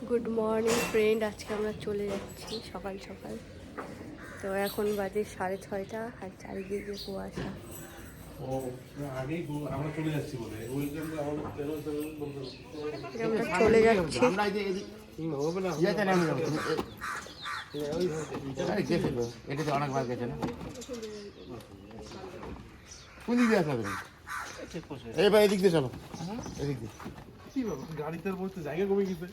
Good morning friend, আজকে আমরা চলে যাচ্ছি সকাল সকাল। তো এখন বাজে 6:30 আর চারিদিকে কুয়াশা। আমরা চলে যাচ্ছি অনেকবার গেছে না কোন দিকে আসবে এইবার এদিক দিয়ে চলো এদিক দিয়ে কি বাবা গাড়িতে বসতে জায়গা কমে গেছে।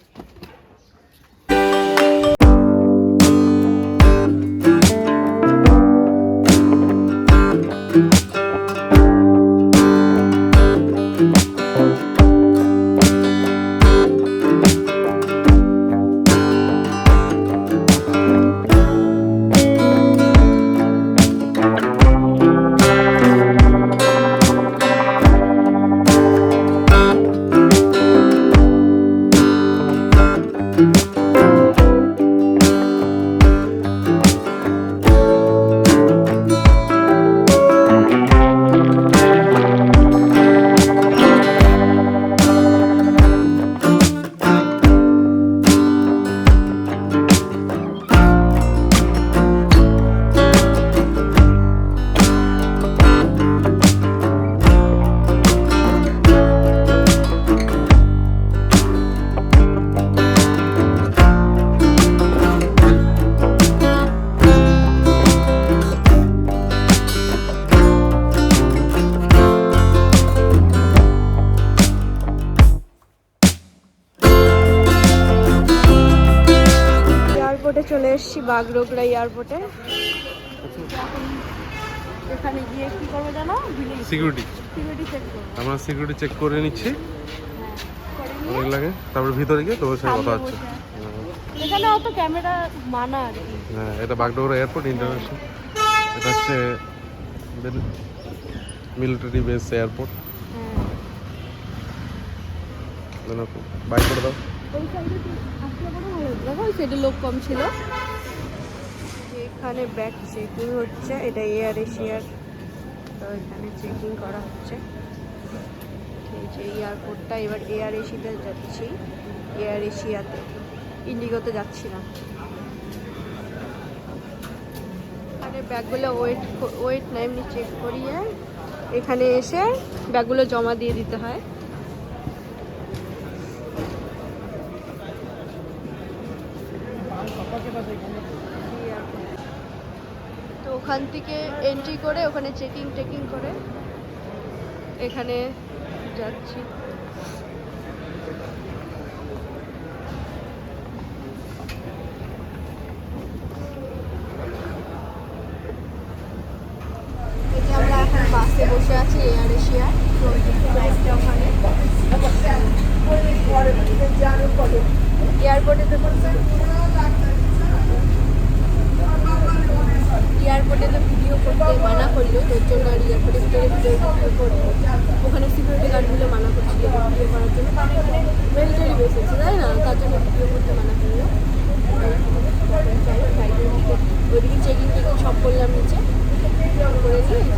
চলে এসেছি বাগডোগরা এয়ারপোর্টে। এখানে গিয়ে কি করবো জানো? সিকিউরিটি চেক করবো। আমরা সিকিউরিটি চেক করে নিচ্ছি অনেক লাগে, তারপর ভিতরে গিয়ে তোমার সাথে কথা হচ্ছে। এখানে অত ক্যামেরা মানা আর কি। হ্যাঁ, এটা বাগডোগরা এয়ারপোর্ট ইন্টারন্যাশনাল। এটা হচ্ছে মিলিটারি বেস এয়ারপোর্ট। বাইক করে দাও। দেখো সেটা লোক কম ছিল। এখানে ব্যাগ চেকিং হচ্ছে, এটা এয়ার এশিয়ার। তো এখানে চেকিং করা হচ্ছে। এই যে এয়ারপোর্টটা, এবার এয়ার এশিয়াতে যাচ্ছি। এয়ার এশিয়াতে, ইন্ডিগোতে যাচ্ছি না। এখানে ব্যাগগুলো ওয়েট না এমনি চেক করিয়ে এখানে এসে ব্যাগগুলো জমা দিয়ে দিতে হয়। তো ওখান থেকে এন্ট্রি করে ওখানে চেকিং করে এখানে যাচ্ছি। আমরা এখন বাসে বসে আছি এয়ার এশিয়া। এয়ারপোর্টে তো ভিডিও করতে মানা করলো, তোর জন্য আর এয়ারপোর্টের ভিতরে ভিডিও করবো। ওখানে সিকিউরিটি গার্ডগুলো মানা করছিল ভিডিও করার জন্য, কারণ এখানে মিলিটারি বেস আছে তাই না, তার জন্য ভিডিও করতে মানা করলো। ওইদিকে চেকিং সব করলাম, নিচে করে নিয়ে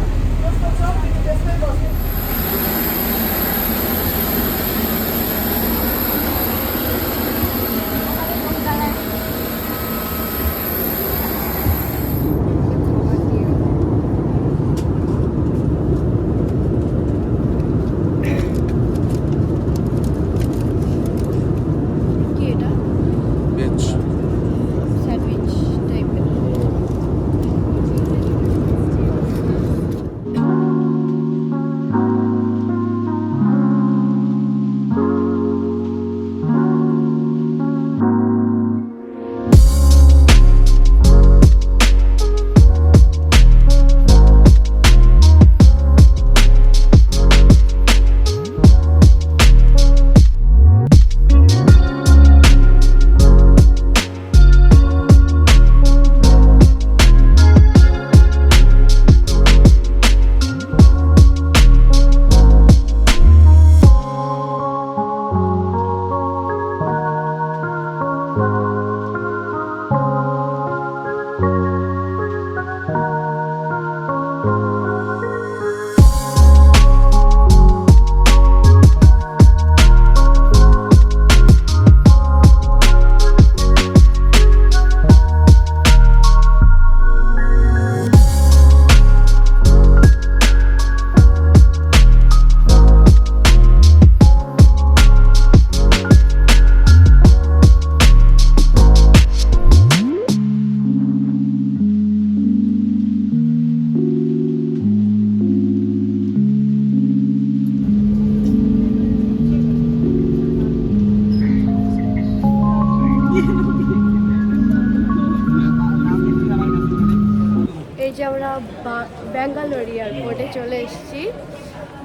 ব্যাঙ্গালোর এয়ারপোর্টে চলে এসেছি।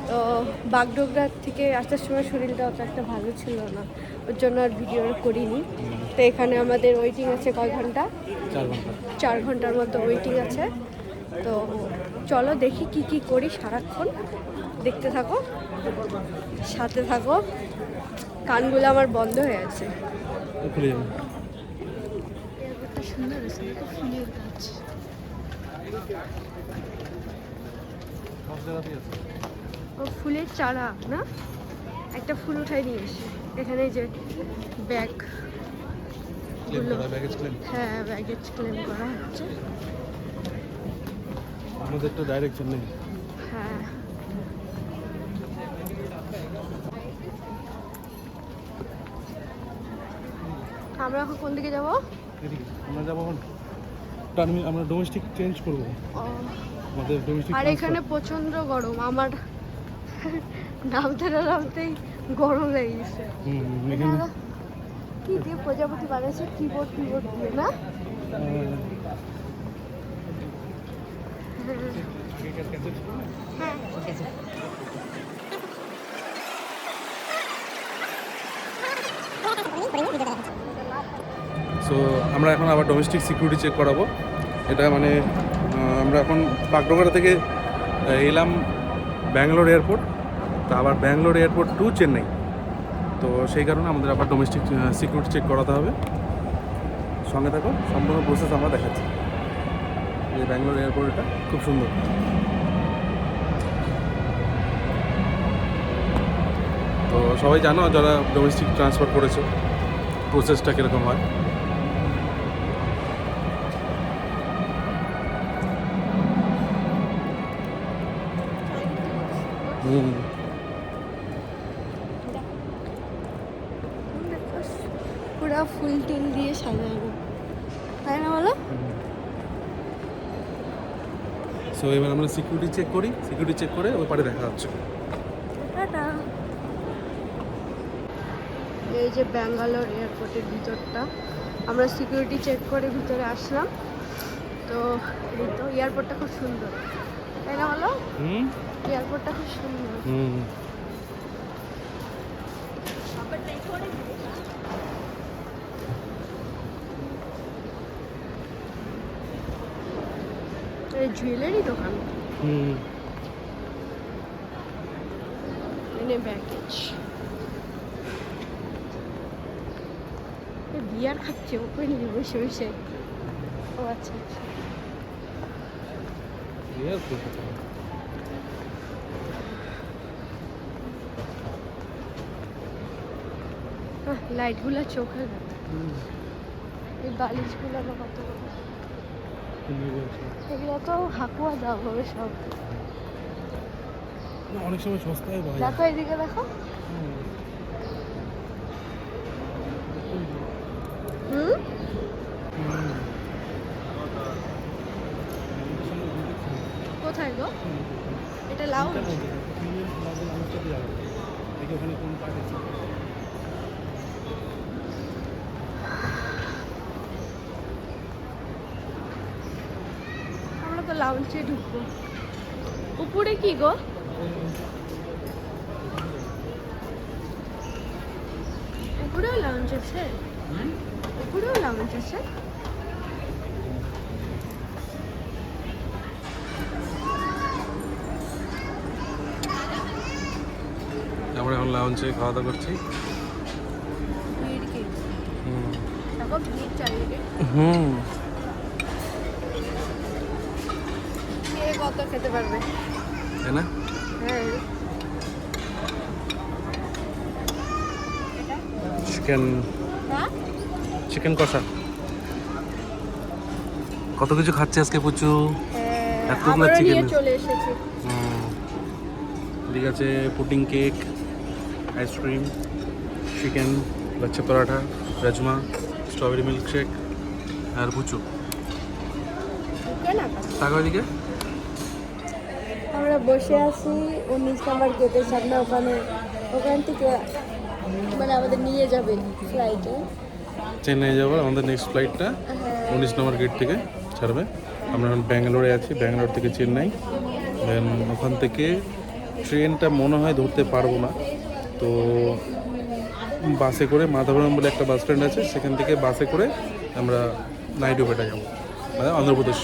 তো বাগডোগরা থেকে আসার সময় শরীরটা অত একটা ভালো ছিল না, ওর জন্য আর ভিডিও করিনি। তো এখানে আমাদের ওয়েটিং আছে কয় ঘন্টা? 4 ঘন্টার মতো ওয়েটিং আছে। তো চলো দেখি কি কি করি সারাক্ষণ, দেখতে থাকো, সাথে থাকো। কানগুলো আমার বন্ধ হয়ে আছে। এয়ারপোর্টটা সুন্দর আছে, দেখো ফুলের গাছ। ও ফুলের চারা না, একটা ফুল উঠাই নিয়ে এসে এখানে যে ব্যাগ, হ্যাঁ ব্যাগেজ ক্লেম করা হচ্ছে। আমাদের তো ডাইরেক্ট নেই। হ্যাঁ আমরা এখন কোন দিকে যাবো? আমরা যাবো এখন আমরা ডোমেস্টিক চেঞ্জ করবো আমাদের ডোমেস্টিক। আর এখানে প্রচন্ড গরম, আমার নামতে না নামতেই গরম লেগে গেছে। এখানে কি দিয়ে প্রজাপতি বানাইছে, কিবোর্ড দিয়ে না? হ্যাঁ সো আমরা এখন আবার ডোমেস্টিক সিকিউরিটি চেক করাবো। এটা মানে আমরা এখন বাগডোগরা থেকে এলাম ব্যাঙ্গালোর এয়ারপোর্ট, তো আবার ব্যাঙ্গালোর এয়ারপোর্ট টু চেন্নাই। তো সেই কারণে আমাদের আবার ডোমেস্টিক সিকিউরিটি চেক করাতে হবে। সঙ্গে থাকো, সম্পূর্ণ প্রসেস আমরা দেখাচ্ছি। এই ব্যাঙ্গালোর এয়ারপোর্ট এটা খুব সুন্দর। তো সবাই জানো যারা ডোমেস্টিক ট্রান্সফার করেছো প্রসেসটা কীরকম হয়। পুরা ফুল টুল দিয়ে সাজানো, তাই না বলো? সো এবার আমরা সিকিউরিটি চেক করি, সিকিউরিটি চেক করে ওই পারে দেখা হচ্ছে। টাটা। এই যে ব্যাঙ্গালোর এয়ারপোর্টের ভিতরটা, আমরা সিকিউরিটি চেক করে ভিতরে আসলাম। তো এই তো এয়ারপোর্টটা খুব সুন্দর, তাই না বলো? এয়ারপোর্টটা খুব সুন্দর। এই জুয়েলারি দোকান, এনে ব্যাগেজ। বিয়ার খাচ্ছে ওপরে নিয়ে বসে বসে। ও আচ্ছা আচ্ছা। লাইটগুলো চোখে লাগে, এই বালিশগুলো না কত কত, এগুলো তো হাকুয়া দাম হবে সব। অনেক সময় সস্তায় পাওয়া যায়। দেখো এদিকে দেখো। কোথায় গো? এটা লাউঞ্জ। আমরা তো লাউঞ্জে ঢুকবো। উপরে কি গো? উপরেও লাউঞ্জ আছে? উপরেও লাউঞ্জ আছে? আমরা এখন লাউঞ্জে খাওয়া দাওয়া করছি। ভিড় কি দেখো, ভিড় চারিদিকে। কে কত খেতে পারবে, তাই না? হ্যাঁ। চিকেন কষা কত কিছু খাচ্ছে আজকে পুচু। এতগুলো আবারও চিকেন নিয়ে চলে এসেছি। ঠিক আছে, pudding cake, ice cream, chicken, lachha paratha, rajma, strawberry milkshake আর পুচু। টাকা ওইদিকে আমরা বসে আছি 19 নম্বর গেটের সামনে, ওখান থেকে মানে আমাদের নিয়ে যাবে ফ্লাইটে। চেন্নাই যাবো, আমাদের নেক্সট ফ্লাইটটা 19 নম্বর গেট থেকে ছাড়বে। আমরা এখন ব্যাঙ্গালোরে আছি, ব্যাঙ্গালোর থেকে চেন্নাই। দেন ওখান থেকে ট্রেনটা মনে হয় ধরতে পারবো না, তো বাসে করে মাধাবরম বলে একটা বাস স্ট্যান্ড আছে, সেখান থেকে বাসে করে আমরা নাইডুপেটা যাবো, মানে অন্ধ্রপ্রদেশ।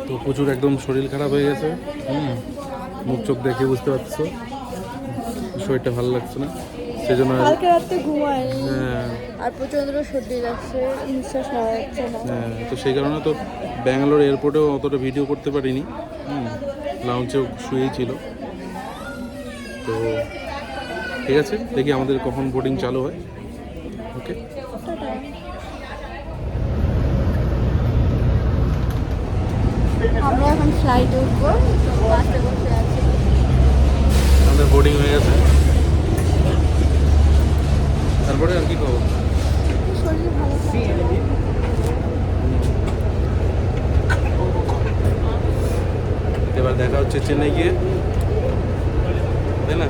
তো প্রচুর একদম শরীর খারাপ হয়ে গেছে, মুখ চোখ দেখে বুঝতে পারছো, শরীরটা ভালো লাগছে না, সেই জন্য কালকে রাতে ঘুমাই হ্যাঁ আর প্রচন্ড সর্দি লাগছে, নিঃশ্বাস নেওয়া যাচ্ছে না। হ্যাঁ, তো সেই কারণে তো ব্যাঙ্গালোর এয়ারপোর্টেও অতটা ভিডিও করতে পারিনি, লাউঞ্চেও শুয়েই ছিল। তো ঠিক আছে, দেখি আমাদের কখন বোর্ডিং চালু হয়। ওকে, আমরা এখন ফ্লাইটে উঠবো, বাসে বসে আছি। আমাদের বোর্ডিং হয়ে গেছে, তারপরে আর কি খবর? শরীর ভালো থাকছে। এবার দেখা হচ্ছে চেন্নাই গিয়ে, তাই না?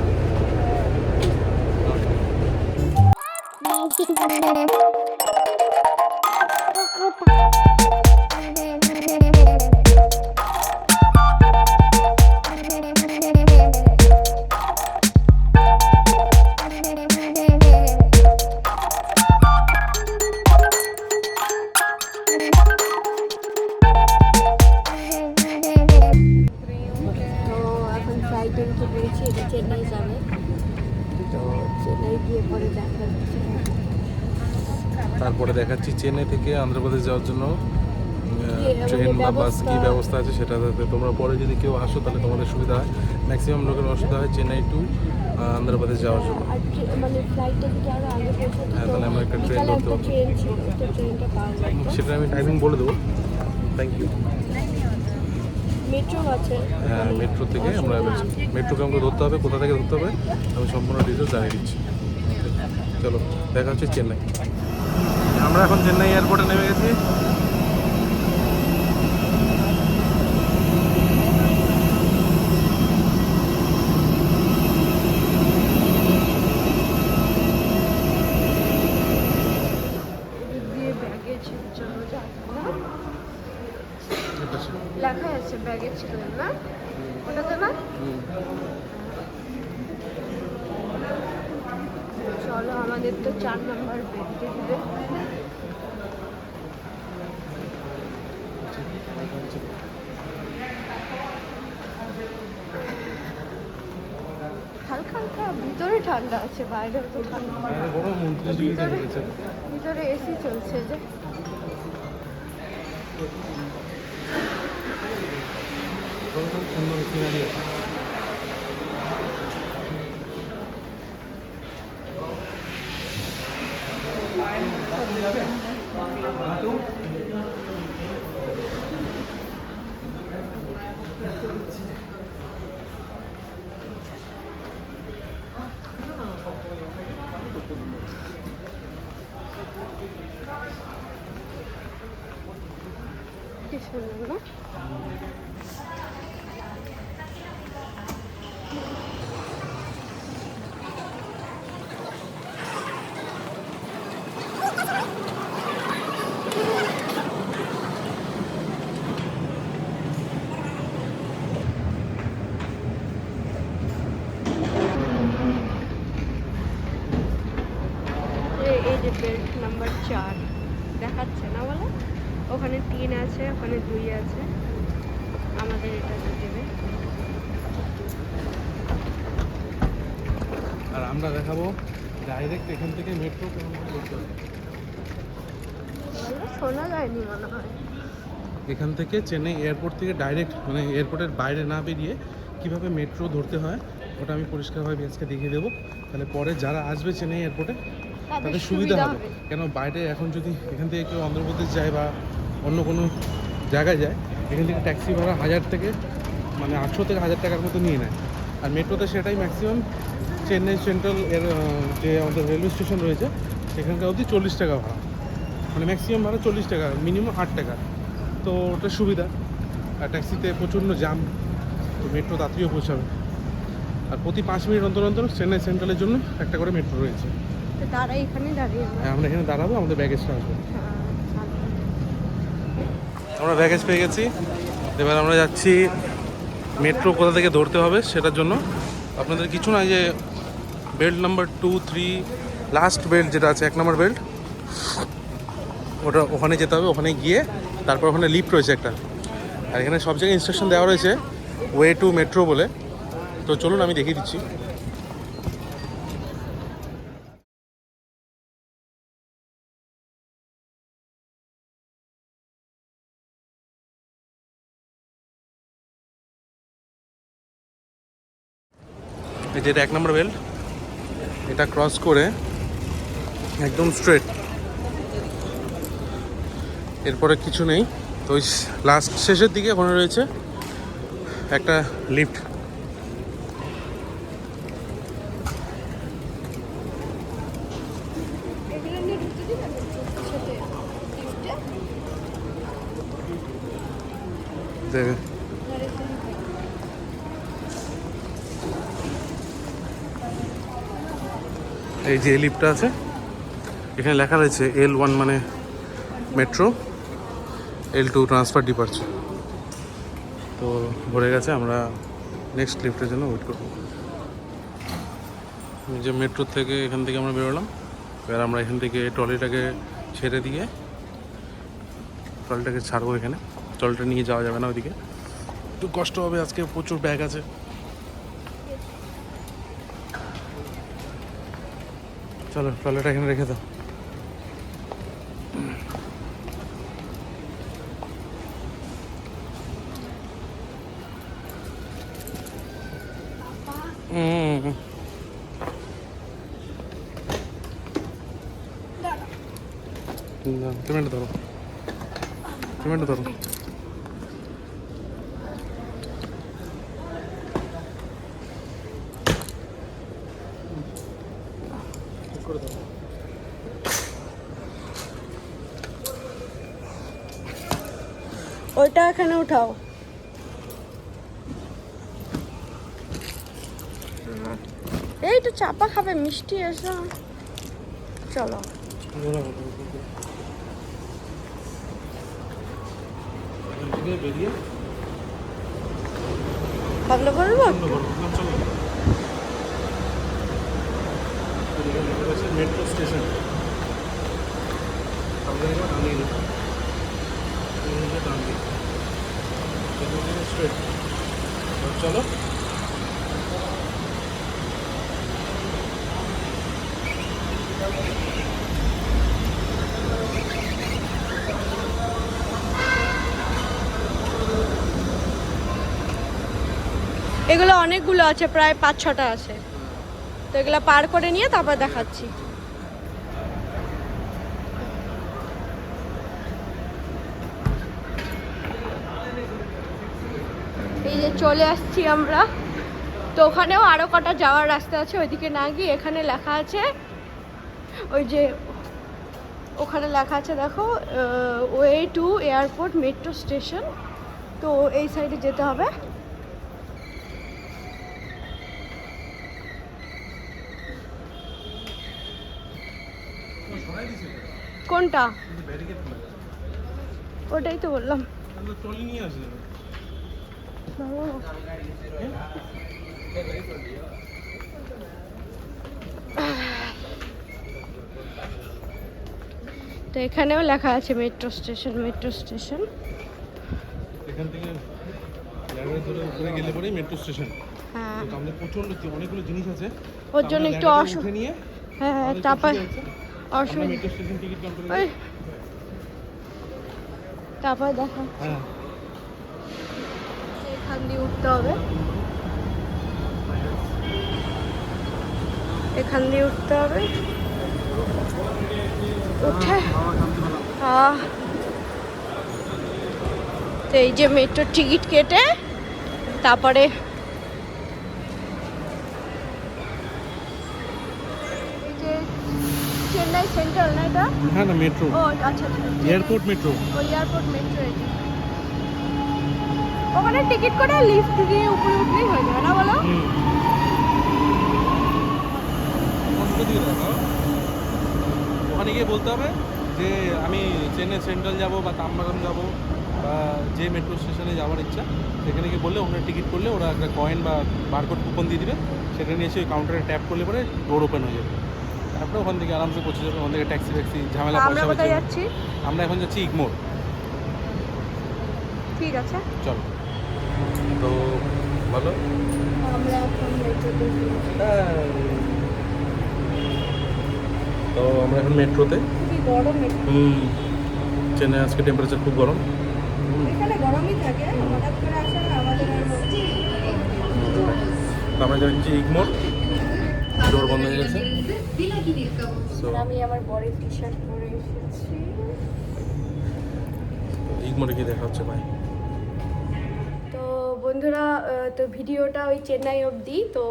তো এখন ফ্লাইটে উঠে পেরেছি, এটা চেন্নাই যাবে। তো চেন্নাই গিয়ে পরে দেখা হচ্ছে। তারপরে দেখাচ্ছি চেন্নাই থেকে অন্ধ্রপ্রদেশ যাওয়ার জন্য ট্রেন বা বাস কী ব্যবস্থা আছে সেটা, যাতে তোমরা পরে যদি কেউ আসো তাহলে তোমাদের সুবিধা হয়। ম্যাক্সিমাম লোকের অসুবিধা হয় চেন্নাই টু অন্ধ্রপ্রদেশ যাওয়ার জন্য। আর মানে ফ্লাইটটা যদি আরো আগে পৌঁছাতো, হ্যাঁ, তাহলে আমরা একটা ট্রেন বিকালে ধরতে একটা পারবো। ট্রেন ছিল, তো ট্রেনটা পাওয়া যায়। সেটা আমি টাইমিং বলে দেবো। Thank you. মেট্রো আছে, হ্যাঁ, মেট্রো থেকে আমরা মেট্রোকে আমাকে ধরতে হবে, কোথা থেকে ধরতে হবে আমি সম্পূর্ণ ডিটেলস জানিয়ে দিচ্ছি। চলো, দেখা হচ্ছে চেন্নাই। আমরা এখন চেন্নাই এয়ারপোর্টে নেমে গেছি। দিয়ে ব্যাগেজ জন্য যাবে না, লেখা আছে ব্যাগেজ ক্লেম না, ওটাতে না। চলো, আমাদের তো 4 নম্বর বেডে দিবে। হালকা হালকা ভিতরে ঠান্ডা আছে, বাইরেও তো ঠান্ডা। ভিতরে এসি চলছে যে। কি সুন্দর না? এই যে বেল্ট নাম্বার 4 দেখাচ্ছে না, বলে ওখানে 3 আছে, ওখানে 2 আছে, আমাদের এটা দেবে। আর আমরা দেখাবো ডাইরেক্ট এখান থেকে মেট্রো কেমন করে করতে হবে। শোনা যায়নি মনে হয়। এখান থেকে চেন্নাই এয়ারপোর্ট থেকে ডাইরেক্ট, মানে এয়ারপোর্টের বাইরে না বেরিয়ে কীভাবে মেট্রো ধরতে হয় ওটা আমি পরিষ্কারভাবে আজকে দেখিয়ে দেবো। তাহলে পরে যারা আসবে চেন্নাই এয়ারপোর্টে তাদের সুবিধা হবে। কেন বাইরে এখন যদি এখান থেকে কেউ অন্ধ্রপ্রদেশ যায় বা অন্য কোনো জায়গায় যায়, এখান থেকে ট্যাক্সি ভাড়া 1000 থেকে মানে 800 থেকে 1000 টাকার মতো নিয়ে নেয়। আর মেট্রোতে সেটাই ম্যাক্সিমাম চেন্নাই সেন্ট্রাল এর যে আমাদের রেলওয়ে স্টেশন রয়েছে সেখানকার অবধি 40 টাকা ভাড়া, মানে ম্যাক্সিমাম ভাড়া 40 টাকা, মিনিমাম 8 টাকা। তো ওটা সুবিধা। আর ট্যাক্সিতে প্রচণ্ড জাম, তো মেট্রো তাড়াতাড়িও পৌঁছাবে। আর প্রতি 5 মিনিট অন্তর অন্তর চেন্নাই সেন্ট্রালের জন্য একটা করে মেট্রো রয়েছে। তারা এখানে দাঁড়িয়ে হ্যাঁ, আমরা এখানে দাঁড়াবো, আমাদের ব্যাগেজটা আসবে। আমরা ব্যাগেজ পেয়ে গেছি। এবার আমরা যাচ্ছি মেট্রো কোথা থেকে ধরতে হবে সেটার জন্য। আপনাদের কিছু না, যে বেল্ট নাম্বার 2, 3 লাস্ট বেল্ট যেটা আছে 1 নম্বর বেল্ট, ওটা ওখানে যেতে হবে। ওখানে গিয়ে তারপর ওখানে লিফট রয়েছে একটা, আর এখানে সব জায়গায় ইনস্ট্রাকশন দেওয়া রয়েছে ওয়ে টু মেট্রো বলে। তো চলুন আমি দেখিয়ে দিচ্ছি। এই যে 1 নম্বর বেল্ট, এটা ক্রস করে একদম স্ট্রেট, এরপরে কিছু নেই। তো ওই লাস্ট শেষের দিকে ওখানে রয়েছে একটা লিফট। এই যে লিফটটা আছে, এখানে লেখা রয়েছে L1 মানে মেট্রো, L2 ট্রান্সফার ডিপার্চার। তো ভরে গেছে, আমরা নেক্সট লিফটের জন্য ওয়েট করবো। যে মেট্রো থেকে এখান থেকে আমরা বেরোলাম। এবার আমরা এখান থেকে ট্রলিটাকে ছেড়ে দিয়ে, ট্রলিটাকে ছাড়বো এখানে। ট্রলিটা নিয়ে যাওয়া যাবে না ওইদিকে, একটু কষ্ট হবে, আজকে প্রচুর ব্যাগ আছে। চলো ট্রলিটা এখানে রেখে দাও। সিমেন্ট ধরো, সিমেন্ট ধরো। ওইটা এখানে উঠাও। এই তো চাপা খাবে, মিষ্টি এসো। চলো বেরিয়ে ভাবলে বলবো মেট্রো স্টেশন। চলো এগুলো অনেকগুলো আছে, প্রায় 5-6টা আছে। তো এগুলো পার করে নিয়ে তারপর দেখাচ্ছি। এই যে চলে আসছি আমরা। তো ওখানেও আরো কটা যাওয়ার রাস্তা আছে, ওইদিকে না গিয়ে এখানে লেখা আছে, ওই যে ওখানে লেখা আছে দেখো, way to airport metro station. তো এই সাইডে যেতে হবে। কোনটা? ওটাই তো বললাম। তো এখানেও লেখা আছে মেট্রো স্টেশন, মেট্রো স্টেশন। এখান থেকে ধরে উপরে গেলে পরেই মেট্রো স্টেশন। হ্যাঁ, তো আমাদের প্রচন্ড অনেকগুলো জিনিস আছে, ওর জন্য একটু নিয়ে হ্যাঁ তারপর অসুবিধা। মেট্রো স্টেশন টিকিট কাউন্টারে ওই তারপর দেখা। হ্যাঁ, এখান দিয়ে উঠতে হবে, এখান দিয়ে উঠতে হবে। উঠে তো এই যে মেট্রোর টিকিট কেটে তারপরে এই যে চেন্নাই সেন্ট্রাল না এটা? হ্যাঁ না মেট্রো, ও আচ্ছা, এয়ারপোর্ট মেট্রো। ও এয়ারপোর্ট মেট্রো। ওখানে টিকিট করে লিফট দিয়ে উপরে উঠলেই হয়ে যাবে না, বলো? ওখানে গিয়ে বলতে হবে যে আমি চেন্নাই সেন্ট্রাল যাব বা তাম্বারাম যাব, বা যে মেট্রো স্টেশনে যাওয়ার ইচ্ছা সেখানে গিয়ে বললে ওখানে টিকিট করলে ওরা একটা কয়েন বা বারকোড কুপন দিয়ে দিবে, সেটা নিয়ে এসে ওই কাউন্টারে ট্যাপ করলে পরে ডোর ওপেন হয়ে যাবে। তারপরে ওখান থেকে আরামসে পৌঁছে যাবে। ওখান থেকে ট্যাক্সি ফ্যাক্সি ঝামেলা আমরা পয়সা কোথায় হচ্ছে না। যাচ্ছি? আমরা এখন যাচ্ছি ইগমোর। ঠিক আছে, চলো। তো বলো। আমরা এখন মেট্রোতে তো আমরা এখন মেট্রোতে। খুবই গরম মেট্রো, চেন্নাই আজকে টেম্পারেচার খুব গরম। এখানে গরমই থাকে, হঠাৎ করে আসা আমাদের আর তো আমরা যাচ্ছি ইগমোর, ডোর বন্ধ হয়ে গেছে। So, আমি আমার বরের টি শার্ট পরে এসেছি। ইগমোরে গিয়ে দেখা হচ্ছে ভাই। তো বন্ধুরা, তো ভিডিওটা ওই চেন্নাই অবধি। তো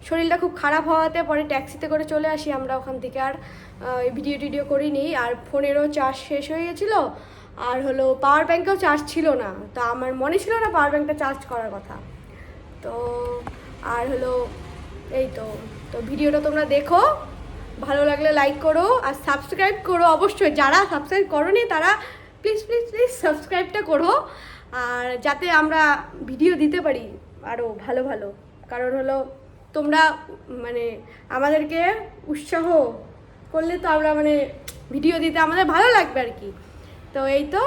শরীরটা খুব খারাপ হওয়াতে পরে ট্যাক্সিতে করে চলে আসি আমরা ওখান থেকে, আর ভিডিও করিনি। আর ফোনেরও চার্জ শেষ হয়ে গেছিলো, আর হলো পাওয়ার ব্যাঙ্কেও চার্জ ছিল না। তো আমার মনে ছিল না পাওয়ার ব্যাঙ্কটা চার্জ করার কথা। তো আর হলো এই তো ভিডিওটা তোমরা দেখো, ভালো লাগলে লাইক করো আর সাবস্ক্রাইব করো অবশ্যই। যারা সাবস্ক্রাইব করোনি তারা প্লিজ প্লিজ প্লিজ সাবস্ক্রাইবটা করো, আর যাতে আমরা ভিডিও দিতে পারি আরও ভালো ভালো। কারণ হলো তোমরা মানে আমাদেরকে উৎসাহ করলে তো আমরা মানে ভিডিও দিতে আমাদের ভালো লাগবে আর কি। তো এই তো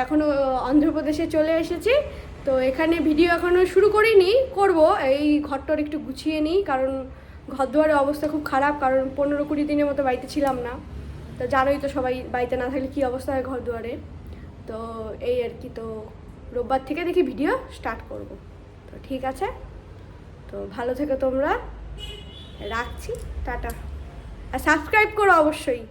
এখনও অন্ধ্রপ্রদেশে চলে এসেছি। তো এখানে ভিডিও এখনও শুরু করিনি, করব। এই ঘরটার একটু গুছিয়ে নিই, কারণ ঘর দুয়ারের অবস্থা খুব খারাপ। কারণ 15-20 দিনের মতো বাড়িতে ছিলাম না। তো জানোই তো সবাই বাড়িতে না থাকলে কী অবস্থা হয় ঘর দুয়ারে। তো এই আর কি। তো রোববার থেকে দেখি ভিডিও স্টার্ট করব। তো ঠিক আছে, তো ভালো থেকো তোমরা, রাখছি, টাটা। আর সাবস্ক্রাইব করো অবশ্যই।